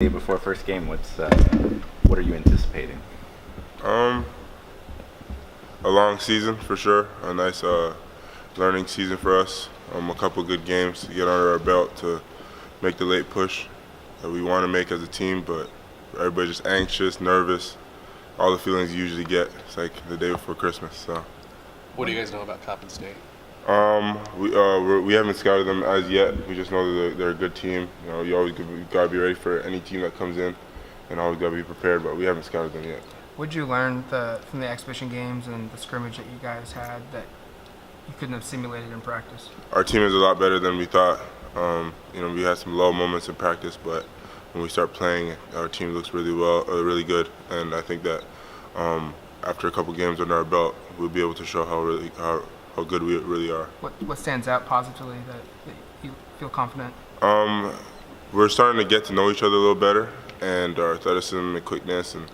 Before first game, what are you anticipating? A long season for sure. A nice learning season for us. A couple good games to get under our belt to make the late push that we want to make as a team, but everybody's just anxious, nervous, all the feelings you usually get. It's like the day before Christmas. So. What do you guys know about Coppin State? We haven't scouted them as yet. We just know that they're a good team. You know, you gotta be ready for any team that comes in, and always gotta be prepared. But we haven't scouted them yet. What did you learn from the exhibition games and the scrimmage that you guys had that you couldn't have simulated in practice? Our team is a lot better than we thought. We had some low moments in practice, but when we start playing, our team looks really good. And I think that after a couple games under our belt, we'll be able to show how good we really are. What stands out positively that you feel confident? We're starting to get to know each other a little better, and our athleticism and quickness and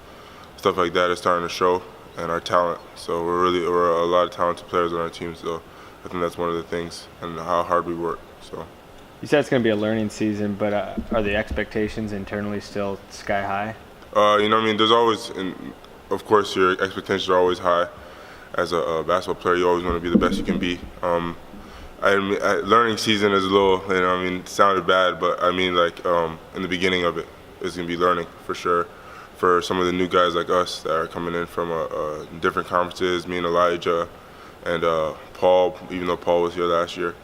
stuff like that is starting to show, and our talent. So we're a lot of talented players on our team. So I think that's one of the things, and how hard we work. So. You said it's going to be a learning season, but are the expectations internally still sky high? There's always, of course, your expectations are always high. As a basketball player, you always want to be the best you can be. Learning season is a little, it sounded bad, but in the beginning of it, it's going to be learning for sure. For some of the new guys like us that are coming in from different conferences, me and Elijah, and Paul, even though Paul was here last year,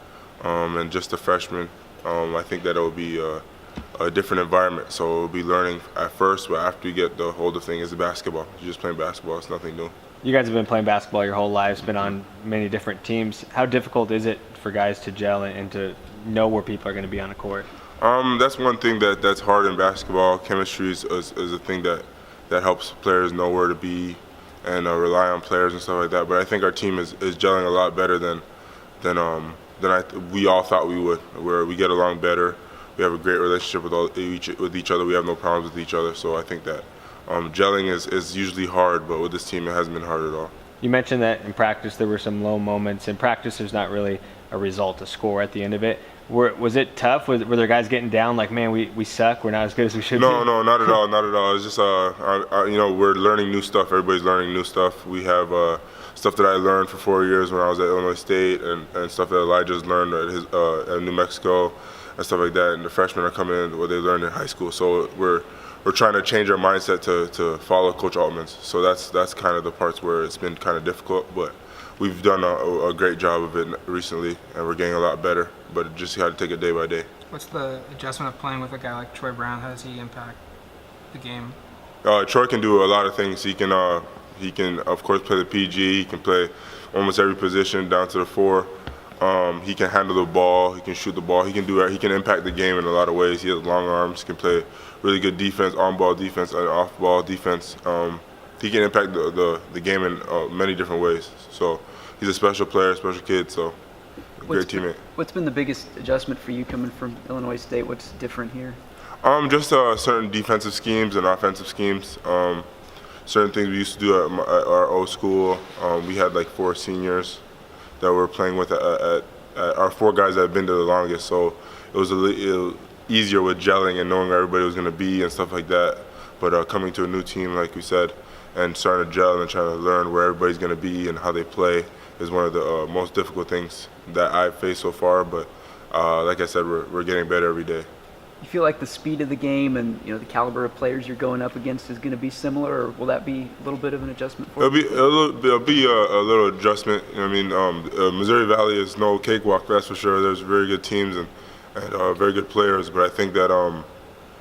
and just the freshmen, I think that it will be a different environment. So we'll be learning at first, but after you get the hold of thing is the basketball. You're just playing basketball, it's nothing new. You guys have been playing basketball your whole lives, been on many different teams. How difficult is it for guys to gel and to know where people are going to be on a court? That's one thing that's hard in basketball. Chemistry is a thing that helps players know where to be and rely on players and stuff like that. But I think our team is gelling a lot better than we all thought we would. Where we get along better, we have a great relationship with each other. We have no problems with each other. So I think that gelling is usually hard, but with this team it hasn't been hard at all. You mentioned that in practice there were some low moments. In practice there's not really a result, a score at the end of it. Was it tough? Were there guys getting down like, man, we suck, we're not as good as we should be? No, not at all, not at all. It's just, we're learning new stuff. Everybody's learning new stuff. We have stuff that I learned for 4 years when I was at Illinois State and stuff that Elijah's learned at New Mexico and stuff like that. And the freshmen are coming in what they learned in high school. So we're trying to change our mindset to follow Coach Altman's. So that's kind of the parts where it's been kind of difficult, but we've done a great job of it recently, and we're getting a lot better, but it just got to take it day by day. What's the adjustment of playing with a guy like Troy Brown? How does he impact the game? Troy can do a lot of things. He can of course play the PG. He can play almost every position down to the 4. He can handle the ball. He can shoot the ball. He can impact the game in a lot of ways. He has long arms. He can play really good defense, on-ball defense, and off-ball defense. He can impact the game in many different ways. So he's a special player, special kid. So great teammate. What's been the biggest adjustment for you coming from Illinois State? What's different here? Just certain defensive schemes and offensive schemes. Certain things we used to do at our old school. We had like 4 seniors that we're playing with at our 4 guys that have been there the longest. So it was a little easier with gelling and knowing where everybody was going to be and stuff like that. But coming to a new team, like we said, and starting to gel and trying to learn where everybody's going to be and how they play is one of the most difficult things that I've faced so far. But like I said, we're getting better every day. You feel like the speed of the game and the caliber of players you're going up against is going to be similar, or will that be a little bit of an adjustment for you? It'll be a little adjustment. Missouri Valley is no cakewalk, that's for sure. There's very good teams and very good players, but I think that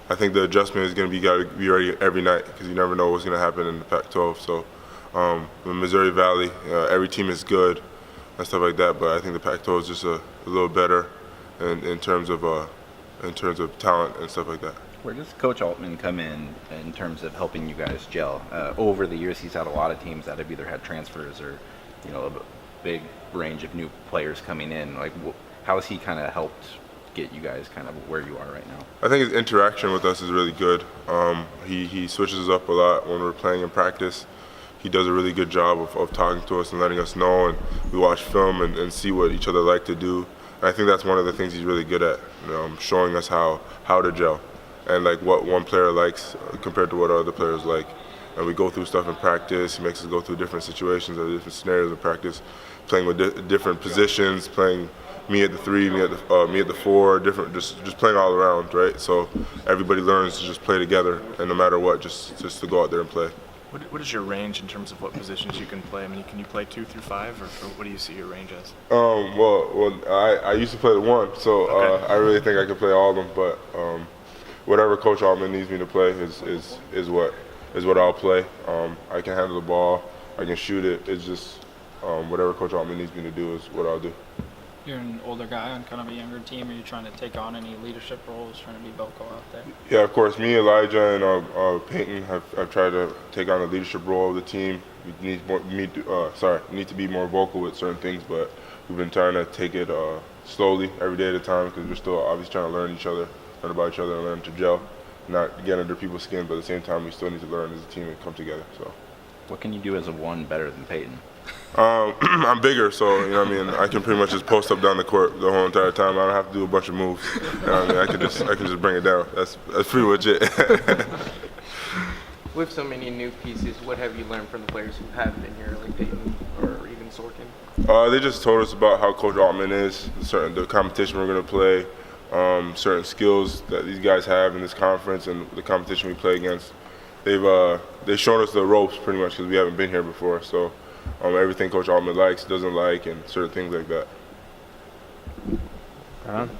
the adjustment is going to be ready every night because you never know what's going to happen in the Pac-12. So the Missouri Valley, every team is good and stuff like that, but I think the Pac-12 is just a little better in terms of talent and stuff like that. Where does Coach Altman come in terms of helping you guys gel? Over the years, he's had a lot of teams that have either had transfers or, a big range of new players coming in. Like, how has he kind of helped get you guys kind of where you are right now? I think his interaction with us is really good. He switches us up a lot when we're playing in practice. He does a really good job of talking to us and letting us know, and we watch film and see what each other like to do. And I think that's one of the things he's really good at, showing us how to gel. and like what one player likes compared to what other players like. And we go through stuff in practice. He makes us go through different situations or different scenarios in practice, playing with different positions, playing me at the 3, me at the 4, different, just playing all around, right? So everybody learns to just play together, and no matter what, just to go out there and play. What is your range in terms of what positions you can play? I mean, can you play 2 through 5, or what do you see your range as? I used to play the 1, so Okay. I really think I can play all of them. But whatever Coach Altman needs me to play is what I'll play. I can handle the ball, I can shoot it. It's just whatever Coach Altman needs me to do is what I'll do. You're an older guy on kind of a younger team. Are you trying to take on any leadership roles, trying to be vocal out there? Yeah, of course. Me, Elijah, and Peyton have tried to take on the leadership role of the team. We need to be more vocal with certain things, but we've been trying to take it slowly, every day at a time, because we're still obviously trying to learn about each other, and learn to gel, not get under people's skin. But at the same time, we still need to learn as a team and come together. So, What can you do as a 1 better than Peyton? I'm bigger, so you know what I mean. I can pretty much just post up down the court the whole entire time. I don't have to do a bunch of moves. You know what I mean, I can just bring it down. That's pretty much it. With so many new pieces, what have you learned from the players who have been here, like Peyton or even Sorkin? They just told us about how Coach Altman is, the competition we're going to play, certain skills that these guys have in this conference, and the competition we play against. They've shown us the ropes pretty much because we haven't been here before. So everything Coach Altman likes, doesn't like, and certain things like that. Right on.